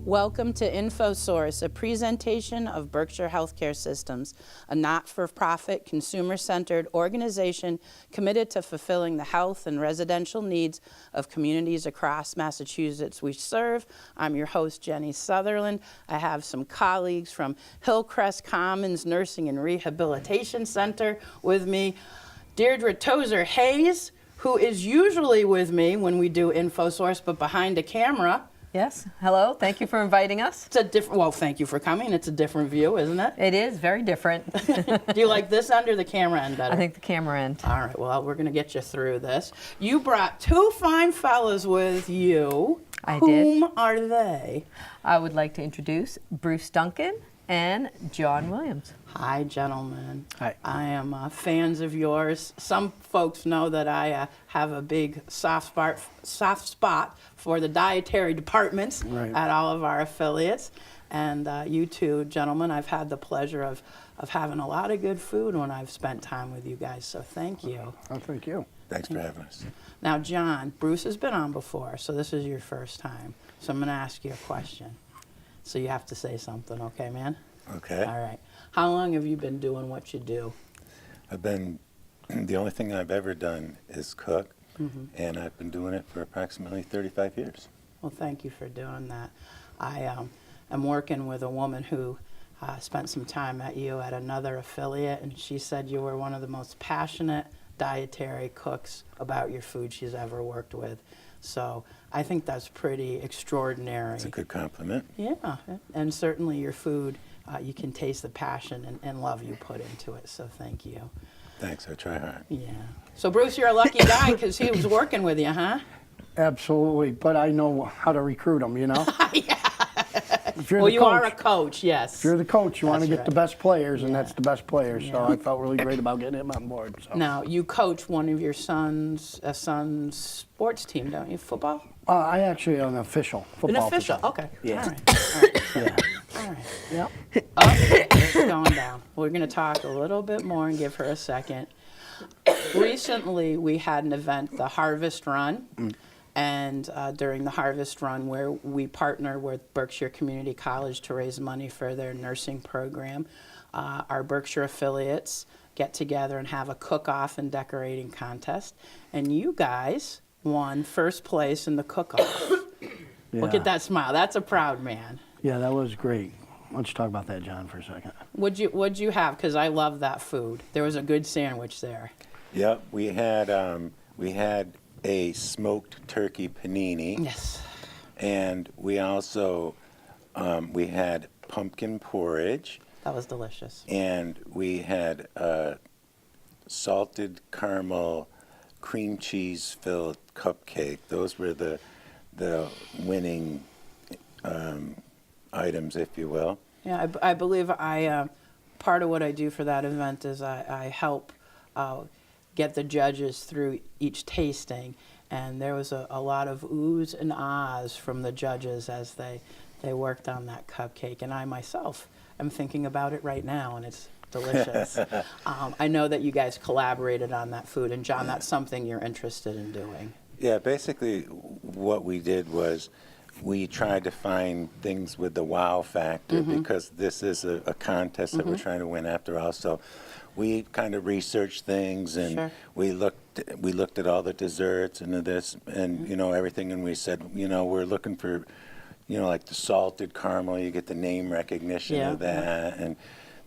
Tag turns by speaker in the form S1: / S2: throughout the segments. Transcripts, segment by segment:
S1: Welcome to InfoSource, a presentation of Berkshire Healthcare Systems, a not-for-profit, consumer-centered organization committed to fulfilling the health and residential needs of communities across Massachusetts we serve. I'm your host, Jenny Sutherland. I have some colleagues from Hillcrest Commons Nursing and Rehabilitation Center with me. Deirdre Tozer-Hayes, who is usually with me when we do InfoSource, but behind a camera.
S2: Yes. Hello. Thank you for inviting us.
S1: It's a different, well, thank you for coming. It's a different view, isn't it?
S2: It is very different.
S1: Do you like this end or the camera end better?
S2: I think the camera end.
S1: All right. Well, we're going to get you through this. You brought two fine fellas with you.
S2: I did.
S1: Whom are they?
S2: I would like to introduce Bruce Duncan and John Williams.
S1: Hi, gentlemen.
S3: Hi.
S1: I am fans of yours. Some folks know that I have a big soft spot for the dietary departments at all of our affiliates. And you two gentlemen, I've had the pleasure of having a lot of good food when I've spent time with you guys, so thank you.
S3: Oh, thank you.
S4: Thanks for having us.
S1: Now, John, Bruce has been on before, so this is your first time. So I'm going to ask you a question. So you have to say something, okay, man?
S4: Okay.
S1: All right. How long have you been doing what you do?
S4: The only thing I've ever done is cook, and I've been doing it for approximately 35 years.
S1: Well, thank you for doing that. I am working with a woman who spent some time at you at another affiliate, and she said you were one of the most passionate dietary cooks about your food she's ever worked with. So I think that's pretty extraordinary.
S4: It's a good compliment.
S1: Yeah, and certainly your food, you can taste the passion and love you put into it, so thank you.
S4: Thanks, I try hard.
S1: Yeah. So Bruce, you're a lucky guy because he was working with you, huh?
S3: Absolutely, but I know how to recruit them, you know?
S1: Yeah.
S3: If you're
S1: Well,
S3: the
S1: you
S3: coach,
S1: are a coach, yes.
S3: If you're the coach, you want to
S1: That's
S3: get the
S1: right.
S3: best players, and
S1: Yeah.
S3: that's the best players. So
S1: Yeah.
S3: I felt really great about getting him on board. So.
S1: Now, you coach one of your son's sports team, don't you? Football?
S3: I actually am an official football.
S1: An official,
S3: official.
S1: okay.
S3: Yeah.
S1: All right. All right.
S3: Yeah.
S1: All right.
S3: Yep.
S1: It's going down. We're going to talk a little bit more and give her a second. Recently, we had an event, the Harvest Run, and during the Harvest Run, where we partner with Berkshire Community College to raise money for their nursing program, our Berkshire affiliates get together and have a cook-off and decorating contest, and you guys won first place in the cook-off. Look at that smile. That's a proud man.
S3: Yeah, that was great. Why don't you talk about that, John, for a second?
S1: What'd you have? Because I love that food. There was a good sandwich there.
S4: Yep, we had a smoked turkey panini.
S1: Yes.
S4: And we also we had pumpkin porridge.
S1: That was delicious.
S4: And we had salted caramel cream cheese filled cupcake. Those were the winning items, if you will.
S1: Yeah, I believe part of what I do for that event is I help get the judges through each tasting, and there was a lot of oohs and ahs from the judges as they worked on that cupcake, and I myself am thinking about it right now, and it's delicious. I know that you guys collaborated on that food, and John, that's something you're interested in doing.
S4: Yeah, basically what we did was we tried to find things with the wow factor because this is a contest that we're trying to win after all. So we kind of researched things and we looked at all the desserts and this and everything, and we said we're looking for like the salted caramel. You get the name recognition of that, and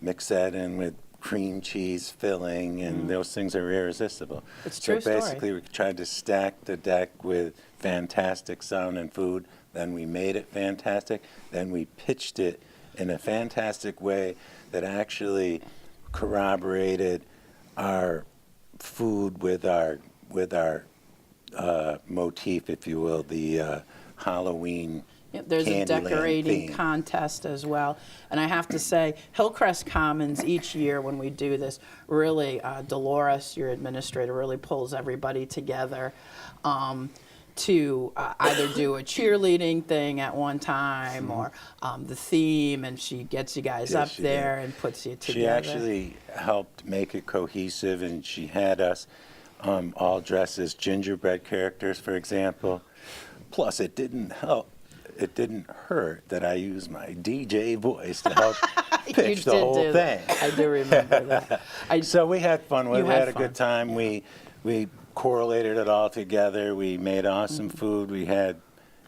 S4: mix that in with cream cheese filling, and those things are irresistible.
S1: It's true
S4: So basically, we tried to stack the deck with fantastic sounding food. Then we made it fantastic. Then we pitched it in a fantastic way that actually corroborated our food with our motif, if you will, the Halloween.
S1: There's a
S4: Candyland
S1: decorating
S4: theme.
S1: contest as well. And I have to say, Hillcrest Commons, each year when we do this, really, Dolores, your administrator, really pulls everybody together to either do a cheerleading thing at one time or the theme, and she gets you guys up there and puts you together.
S4: She actually helped make it cohesive, and she had us all dressed as gingerbread characters, for example. Plus, it didn't help it didn't hurt that I used my DJ voice to help pitch the
S1: did
S4: whole
S1: do
S4: thing.
S1: that. I do remember that.
S4: So we had fun with it.
S1: You
S4: We
S1: had
S4: had a
S1: fun.
S4: good time. We correlated it all together. We made awesome
S1: Mm-hmm.
S4: food. We had,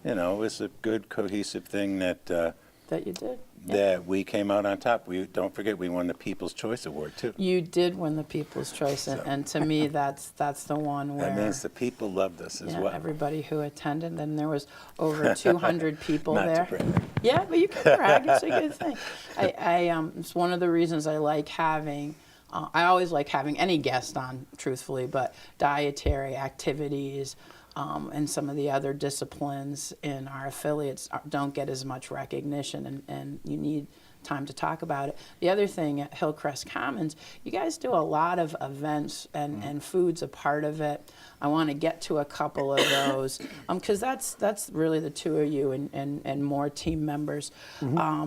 S4: it was a good cohesive thing that
S1: That you did.
S4: that we came out on top. We don't forget we won the People's Choice Award too.
S1: You did win the People's Choice, and to me, that's the one where
S4: That means the people loved us as well.
S1: everybody who attended, and there was over 200 people
S4: Not to
S1: there.
S4: brag.
S1: Yeah, but you can brag. It's a good thing. It's one of the reasons I like having. I always like having any guest on, truthfully, but dietary activities and some of the other disciplines in our affiliates don't get as much recognition, and you need time to talk about it. The other thing at Hillcrest Commons, you guys do a lot of events, and food's a part of it. I want to get to a couple of those because that's really the two of you and more team members.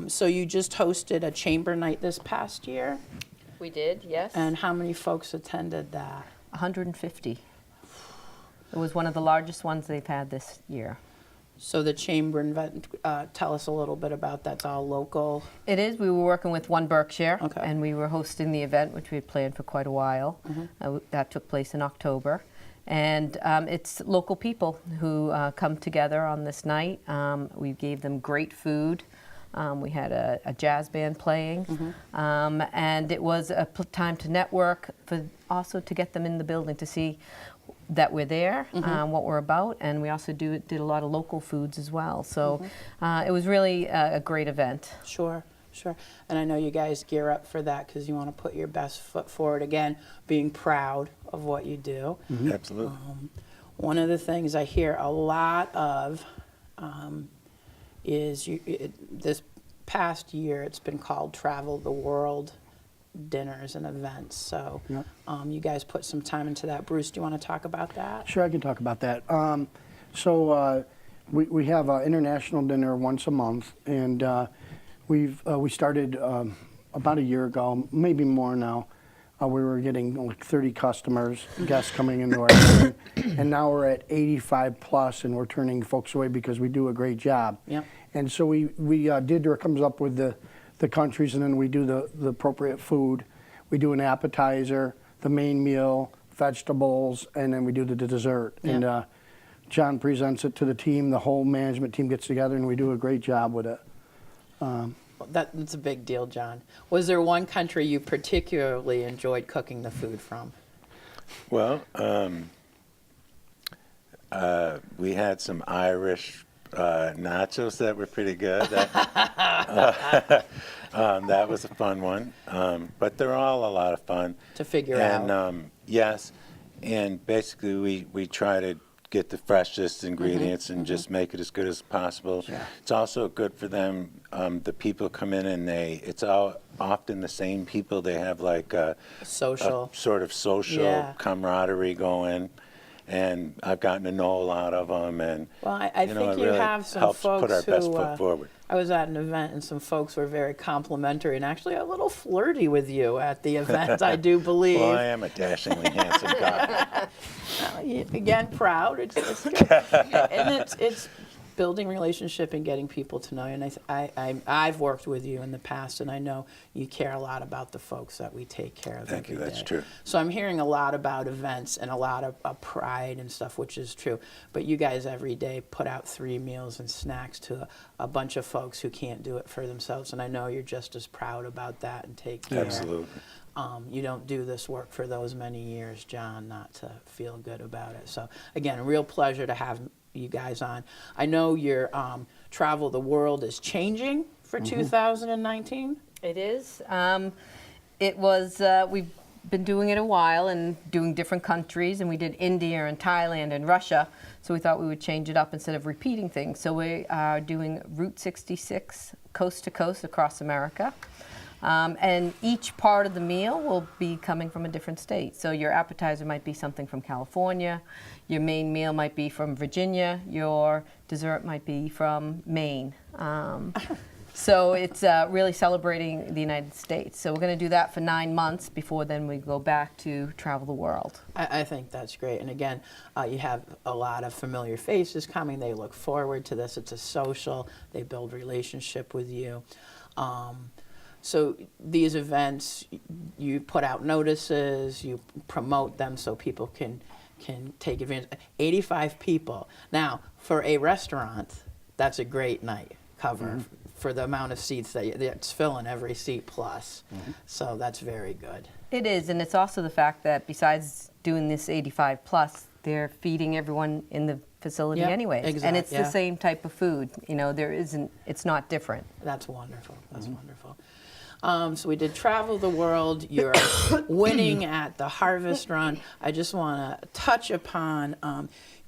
S1: So you just hosted a chamber night this past year,
S2: We did, yes.
S1: and how many folks attended that?
S2: 150. It was one of the largest ones they've had this year.
S1: So the chamber event, tell us a little bit about that. It's all local.
S2: It is. We were working with One Berkshire,
S1: Okay.
S2: and we were hosting the event, which we had planned for quite a while. That took place in October. And it's local people who come together on this night. We gave them great food. We had a jazz band playing. And it was a time to network, for also to get them in the building to see that we're there, what we're about, and we also did a lot of local foods as well. So it was really a great event.
S1: Sure. And I know you guys gear up for that because you want to put your best foot forward. Again, being proud of what you do.
S4: Absolutely.
S1: One of the things I hear a lot of is this past year it's been called Travel the World dinners and events. So
S3: Yep.
S1: you guys put some time into that. Bruce, do you want to talk about that?
S3: Sure, I can talk about that. We have an international dinner once a month, and we started about a year ago, maybe more now. We were getting like 30 customers, guests coming into our dinner, and now we're at 85 plus, and we're turning folks away because we do a great job.
S1: Yep.
S3: And so we Deirdre comes up with the countries, and then we do the appropriate food. We do an appetizer, the main meal, vegetables, and then we do the dessert.
S1: Yeah.
S3: And John presents it to the team. The whole management team gets together, and we do a great job with it.
S1: That's a big deal, John. Was there one country you particularly enjoyed cooking the food from?
S4: Well, we had some Irish nachos that were pretty good. That was a fun one. But they're all a lot of fun.
S1: To figure out.
S4: And yes, and basically we try to get the freshest ingredients and just make it as good as possible.
S3: Yeah.
S4: It's also good for them. The people come in and it's all often the same people. They have like a
S1: Social.
S4: sort of social
S1: Yeah.
S4: camaraderie going. And I've gotten to know a lot of them, and
S1: Well, I
S4: you know,
S1: think
S4: it
S1: you
S4: really
S1: have some
S4: helps
S1: folks
S4: put our best
S1: who,
S4: foot forward.
S1: I was at an event and some folks were very complimentary and actually a little flirty with you at the event, I do believe.
S4: Well, I am a dashingly handsome guy.
S1: Again, proud. It's good. And it's building relationship and getting people to know you. And I've worked with you in the past, and I know you care a lot about the folks that we take care of.
S4: Thank you,
S1: every
S4: that's
S1: day.
S4: true.
S1: So I'm hearing a lot about events and a lot of pride and stuff, which is true. But you guys every day put out 3 meals and snacks to a bunch of folks who can't do it for themselves, and I know you're just as proud about that and take care.
S4: Absolutely.
S1: You don't do this work for those many years, John, not to feel good about it. So again, a real pleasure to have you guys on. I know your Travel the World is changing for 2019.
S2: It is. It was, we've been doing it a while and doing different countries, and we did India and Thailand and Russia, so we thought we would change it up instead of repeating things. So we are doing Route 66, coast to coast across America. And each part of the meal will be coming from a different state. So your appetizer might be something from California, your main meal might be from Virginia, your dessert might be from Maine. So it's really celebrating the United States. So we're going to do that for 9 months before then we go back to travel the world.
S1: I think that's great. And again, you have a lot of familiar faces coming. They look forward to this. It's a social. They build relationship with you. So these events, you put out notices, you promote them so people can take advantage. 85 people. Now, for a restaurant, that's a great night cover for the amount of seats that's filling every seat plus. So that's very good.
S2: It is, and it's also the fact that besides doing this 85 plus, they're feeding everyone in the facility anyways. And it's the same type of food. You know, it's not different.
S1: That's wonderful. That's wonderful. So we did travel the world. You're winning at the Harvest Run. I just want to touch upon,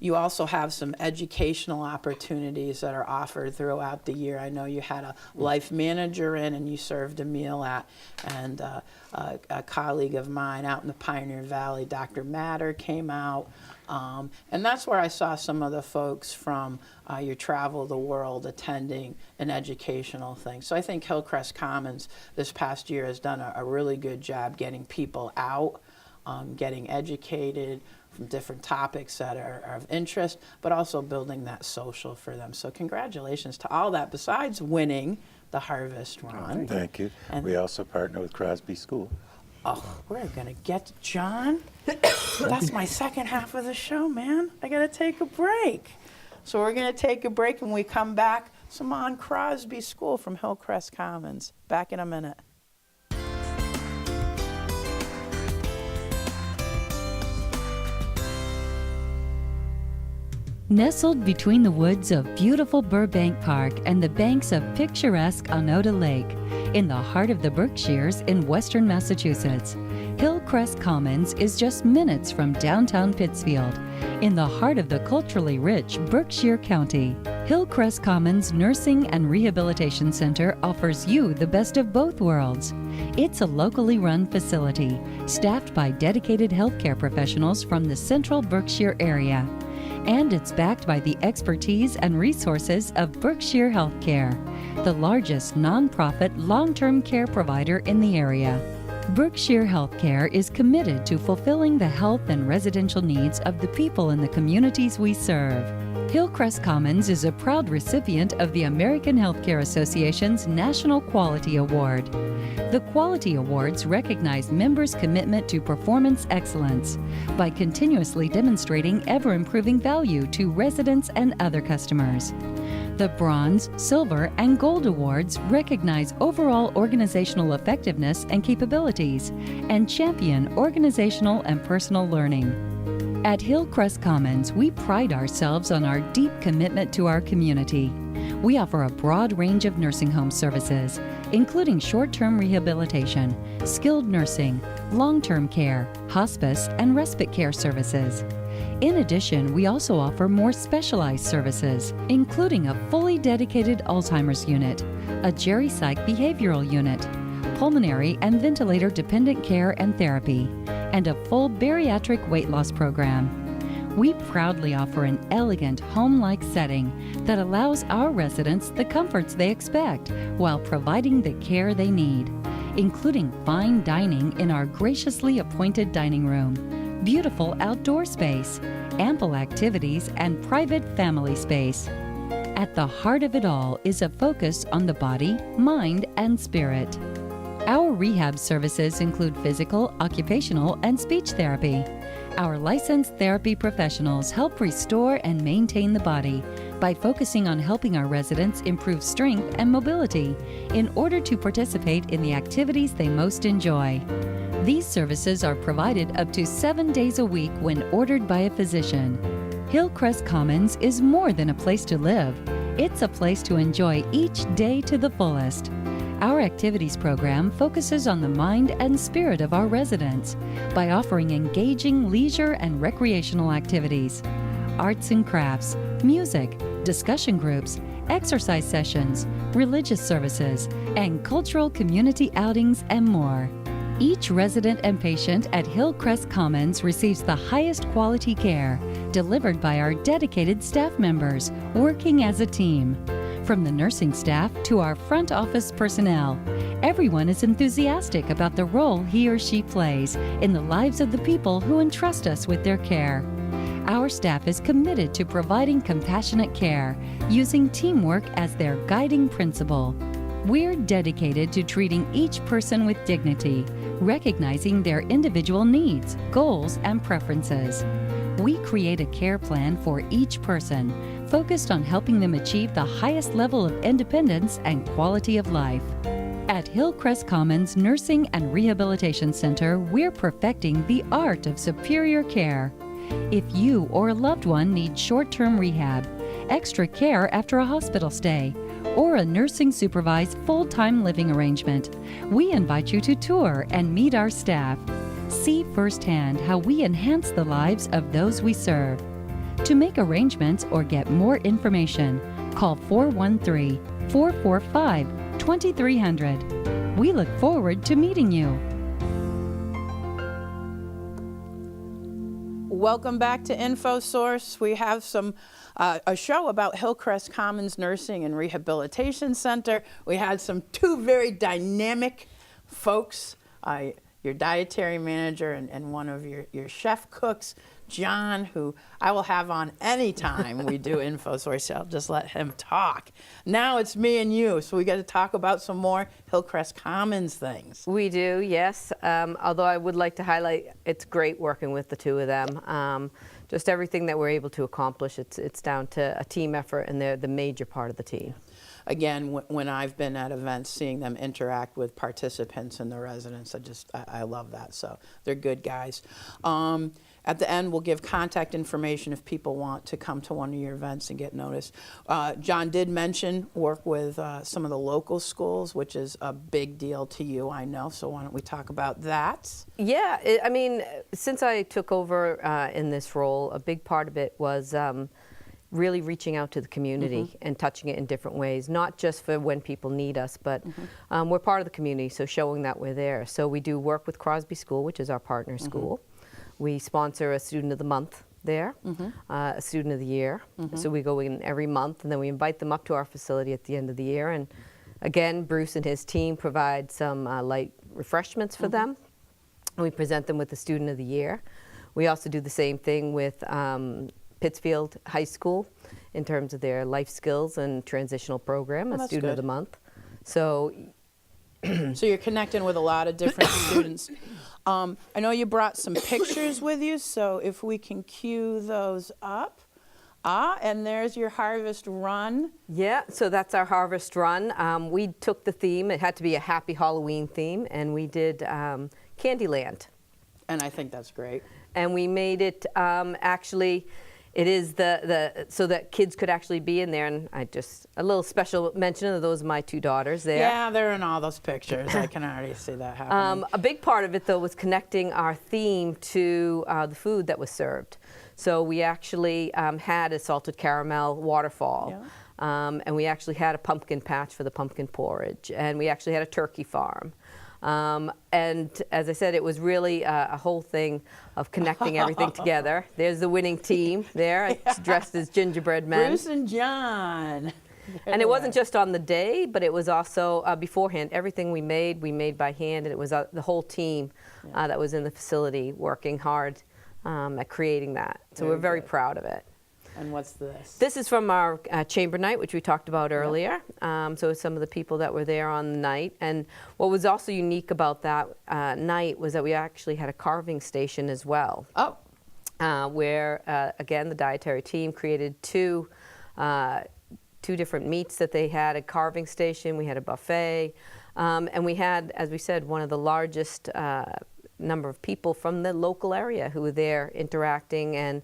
S1: you also have some educational opportunities that are offered throughout the year. I know you had a life manager in and you served a meal at, and a colleague of mine out in the Pioneer Valley, Dr. Matter, came out. And that's where I saw some of the folks from your Travel the World attending an educational thing. So I think Hillcrest Commons this past year has done a really good job getting people out, getting educated from different topics that are of interest, but also building that social for them. So congratulations to all that, besides winning the Harvest Run.
S4: Thank you.
S1: And
S4: We also partner with Crosby School.
S1: Oh, we're going to get to John. That's my second half of the show, man. I got to take a break. So we're going to take a break. When we come back, some on Crosby School from Hillcrest Commons. Back in a minute.
S5: Nestled between the woods of beautiful Burbank Park and the banks of picturesque Onoda Lake, in the heart of the Berkshires in western Massachusetts, Hillcrest Commons is just minutes from downtown Pittsfield, in the heart of the culturally rich Berkshire County. Hillcrest Commons Nursing and Rehabilitation Center offers you the best of both worlds. It's a locally run facility, staffed by dedicated healthcare professionals from the central Berkshire area. And it's backed by the expertise and resources of Berkshire Healthcare, the largest nonprofit long-term care provider in the area. Berkshire Healthcare is committed to fulfilling the health and residential needs of the people in the communities we serve. Hillcrest Commons is a proud recipient of the American Healthcare Association's National Quality Award. The Quality Awards recognize members' commitment to performance excellence by continuously demonstrating ever-improving value to residents and other customers. The Bronze, Silver, and Gold Awards recognize overall organizational effectiveness and capabilities and champion organizational and personal learning. At Hillcrest Commons, we pride ourselves on our deep commitment to our community. We offer a broad range of nursing home services, including short-term rehabilitation, skilled nursing, long-term care, hospice, and respite care services. In addition, we also offer more specialized services, including a fully dedicated Alzheimer's unit, a geri-psych behavioral unit, pulmonary and ventilator-dependent care and therapy, and a full bariatric weight loss program. We proudly offer an elegant, home-like setting that allows our residents the comforts they expect while providing the care they need, including fine dining in our graciously appointed dining room, beautiful outdoor space, ample activities, and private family space. At the heart of it all is a focus on the body, mind, and spirit. Our rehab services include physical, occupational, and speech therapy. Our licensed therapy professionals help restore and maintain the body by focusing on helping our residents improve strength and mobility in order to participate in the activities they most enjoy. These services are provided up to 7 days a week when ordered by a physician. Hillcrest Commons is more than a place to live. It's a place to enjoy each day to the fullest. Our activities program focuses on the mind and spirit of our residents by offering engaging leisure and recreational activities, arts and crafts, music, discussion groups, exercise sessions, religious services, and cultural community outings and more. Each resident and patient at Hillcrest Commons receives the highest quality care delivered by our dedicated staff members working as a team. From the nursing staff to our front office personnel, everyone is enthusiastic about the role he or she plays in the lives of the people who entrust us with their care. Our staff is committed to providing compassionate care, using teamwork as their guiding principle. We're dedicated to treating each person with dignity, recognizing their individual needs, goals, and preferences. We create a care plan for each person, focused on helping them achieve the highest level of independence and quality of life. At Hillcrest Commons Nursing and Rehabilitation Center, we're perfecting the art of superior care. If you or a loved one need short-term rehab, extra care after a hospital stay, or a nursing supervised full-time living arrangement, we invite you to tour and meet our staff. See firsthand how we enhance the lives of those we serve. To make arrangements or get more information, call 413-445-2300. We look forward to meeting you.
S1: Welcome back to InfoSource. We have a show about Hillcrest Commons Nursing and Rehabilitation Center. We had two very dynamic folks, your dietary manager and one of your chef cooks, John, who I will have on anytime we do InfoSource. I'll just let him talk. Now it's me and you, so we got to talk about some more Hillcrest Commons things.
S2: We do, yes. Although I would like to highlight, it's great working with the two of them. Just everything that we're able to accomplish, it's down to a team effort, and they're the major part of the team.
S1: Again, when I've been at events, seeing them interact with participants and the residents, I love that. So they're good guys. At the end, we'll give contact information if people want to come to one of your events and get noticed. John did mention work with some of the local schools, which is a big deal to you, I know. So why don't we talk about that?
S2: Yeah, I mean, since I took over in this role, a big part of it was really reaching out to the community and touching it in different ways, not just for when people need us, but we're part of the community, so showing that we're there. So we do work with Crosby School, which is our partner school. We sponsor a Student of the Month there, a Student of the Year. So we go in every month, and then we invite them up to our facility at the end of the year. And again, Bruce and his team provide some light refreshments for them. And we present them with the Student of the Year. We also do the same thing with Pittsfield High School in terms of their life skills and transitional program, a Student of the Month. So
S1: so you're connecting with a lot of different students. I know you brought some pictures with you, so if we can cue those up. And there's your harvest run.
S2: Yeah, so that's our harvest run. We took the theme, it had to be a happy Halloween theme, and we did Candyland.
S1: And I think that's great.
S2: And we made it actually, it is so that kids could actually be in there, and a little special mention of those are my two daughters there.
S1: Yeah, they're in all those pictures. I can already see that happening.
S2: A big part of it, though, was connecting our theme to the food that was served. So we actually had a salted caramel waterfall, and we actually had a pumpkin patch for the pumpkin porridge, and we actually had a turkey farm. And as I said, it was really a whole thing of connecting everything together. There's the winning team there, dressed as gingerbread men.
S1: Bruce and John.
S2: And it wasn't just on the day, but it was also beforehand. Everything we made by hand, and it was the whole team that was in the facility working hard at creating that. So we're very proud of it.
S1: And what's this?
S2: This is from our chamber night, which we talked about earlier. So some of the people that were there on the night. And what was also unique about that night was that we actually had a carving station as well.
S1: Oh.
S2: Where, again, the dietary team created two different meats that they had, a carving station, we had a buffet, and we had, as we said, one of the largest number of people from the local area who were there interacting and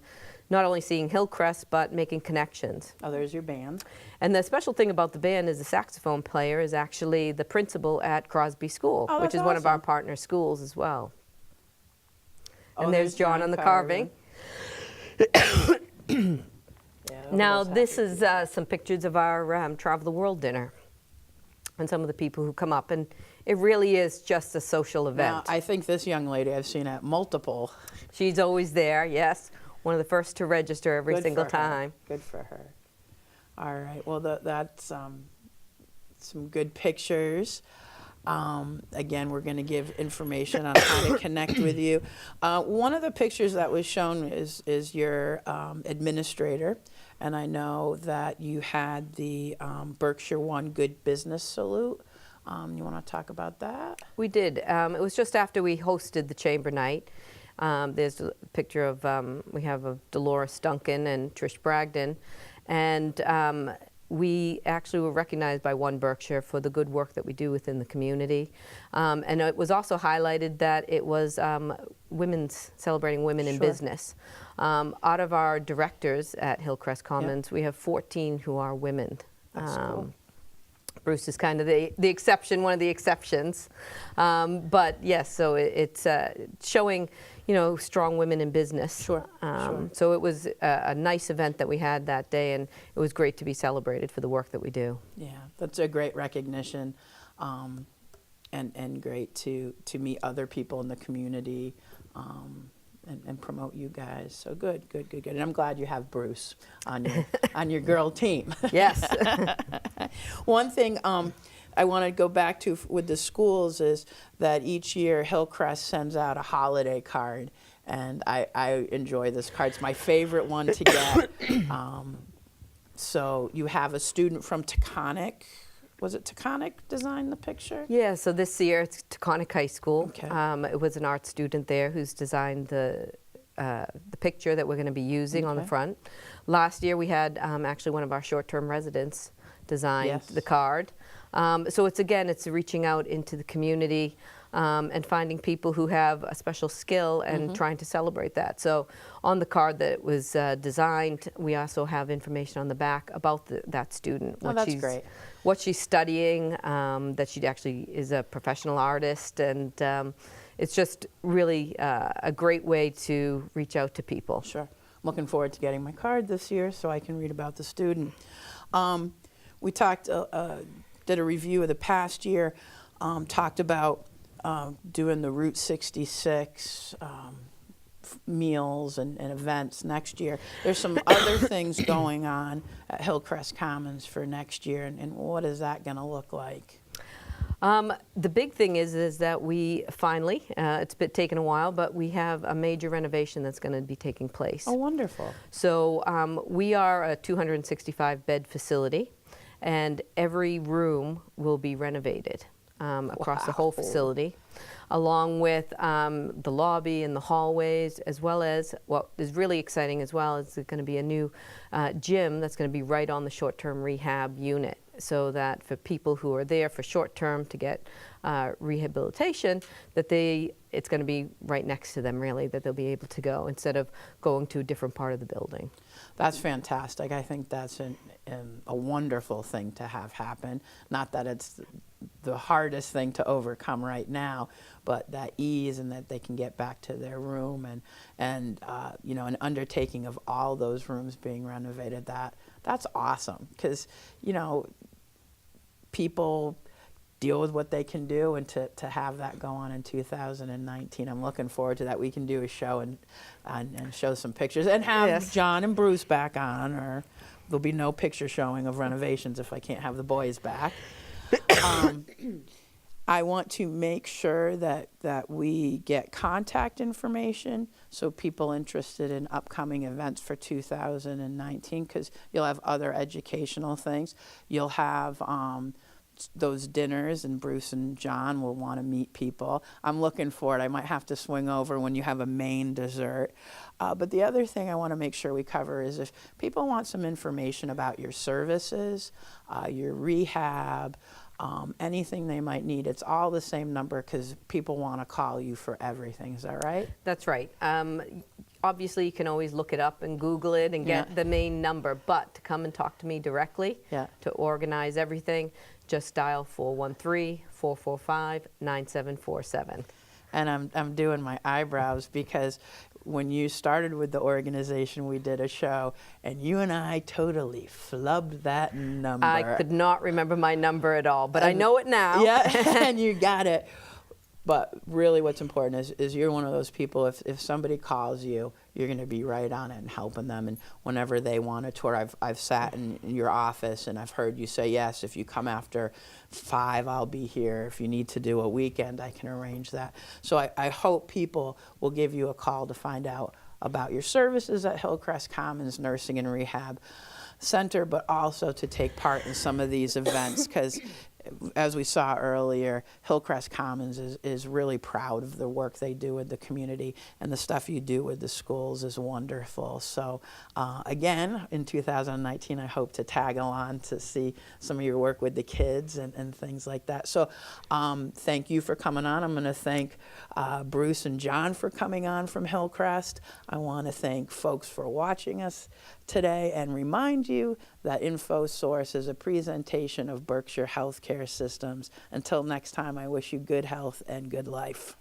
S2: not only seeing Hillcrest, but making connections.
S1: Oh, there's your band.
S2: And the special thing about the band is the saxophone player is actually the principal at Crosby School, which is one of our partner schools as well.
S1: Oh,
S2: and there's John on the carving. Now, this is some pictures of our Travel the World dinner and some of the people who come up. And it really is just a social event.
S1: Now, I think this young lady I've seen at multiple.
S2: She's always there, yes. One of the first to register every single time.
S1: Good for her. All right. Well, that's some good pictures. Again, we're going to give information on how to connect with you. One of the pictures that was shown is your administrator, and I know that you had the Berkshire One Good Business Salute. You want to talk about that?
S2: We did. It was just after we hosted the Chamber Night. There's a picture of, we have of Dolores Duncan and Trish Bragdon. And we actually were recognized by One Berkshire for the good work that we do within the community. And it was also highlighted that it was celebrating women in business. Out of our directors at Hillcrest Commons, we have 14 who are women.
S1: That's cool.
S2: Bruce is kind of the exception, one of the exceptions. But yes, so it's showing, strong women in business.
S1: Sure.
S2: So it was a nice event that we had that day, and it was great to be celebrated for the work that we do.
S1: Yeah, that's a great recognition, and great to meet other people in the community, and promote you guys. So good. And I'm glad you have Bruce on your girl team.
S2: Yes.
S1: One thing I want to go back to with the schools is that each year Hillcrest sends out a holiday card, and I enjoy this card. It's my favorite one to get. So you have a student from Taconic. Was it Taconic designed the picture?
S2: Yeah, so this year it's Taconic High School.
S1: Okay.
S2: It was an art student there who's designed the picture that we're going to be using on the front. Last year we had actually one of our short-term residents design the card. So it's reaching out into the community and finding people who have a special skill and trying to celebrate that. So on the card that was designed, we also have information on the back about that student.
S1: That's great.
S2: What she's studying, that she actually is a professional artist, and it's just really a great way to reach out to people.
S1: Sure. I'm looking forward to getting my card this year so I can read about the student. We talked, did a review of the past year, talked about doing the Route 66 meals and events next year. There's some other things going on at Hillcrest Commons for next year, and what is that going to look like?
S2: The big thing is that we finally, it's been taken a while, but we have a major renovation that's going to be taking place.
S1: Oh, wonderful.
S2: So we are a 265-bed facility, and every room will be renovated across the whole facility, along with the lobby and the hallways, as well as what is really exciting as well is going to be a new gym that's going to be right on the short-term rehab unit, so that for people who are there for short-term to get rehabilitation, that it's going to be right next to them, really, that they'll be able to go instead of going to a different part of the building.
S1: That's fantastic. I think that's a wonderful thing to have happen. Not that it's the hardest thing to overcome right now, but that ease and that they can get back to their room, and an undertaking of all those rooms being renovated, that's awesome, because people deal with what they can do, and to have that go on in 2019, I'm looking forward to that. We can do a show and show some pictures and have John and Bruce back on, or there'll be no picture showing of renovations if I can't have the boys back. I want to make sure that we get contact information so people interested in upcoming events for 2019, because you'll have other educational things. You'll have those dinners, and Bruce and John will want to meet people. I'm looking for it. I might have to swing over when you have a main dessert. But the other thing I want to make sure we cover is if people want some information about your services, your rehab, anything they might need, it's all the same number, because people want to call you for everything. Is that right?
S2: That's right. Obviously, you can always look it up and Google it and get the main number, but to come and talk to me directly, to organize everything, just dial 413-445-9747.
S1: And I'm doing my eyebrows, because when you started with the organization, we did a show, and you and I totally flubbed that number.
S2: I could not remember my number at all, but I know it now.
S1: Yeah, and you got it. But really what's important is you're one of those people, if somebody calls you, you're going to be right on it and helping them. And whenever they want a tour, I've sat in your office and I've heard you say, yes, if you come after 5, I'll be here. If you need to do a weekend, I can arrange that. So I hope people will give you a call to find out about your services at Hillcrest Commons Nursing and Rehab Center, but also to take part in some of these events, because as we saw earlier, Hillcrest Commons is really proud of the work they do with the community, and the stuff you do with the schools is wonderful. So again, in 2019, I hope to tag along to see some of your work with the kids and things like that. So thank you for coming on. I'm going to thank Bruce and John for coming on from Hillcrest. I want to thank folks for watching us today and remind you that InfoSource is a presentation of Berkshire Healthcare Systems. Until next time, I wish you good health and good life.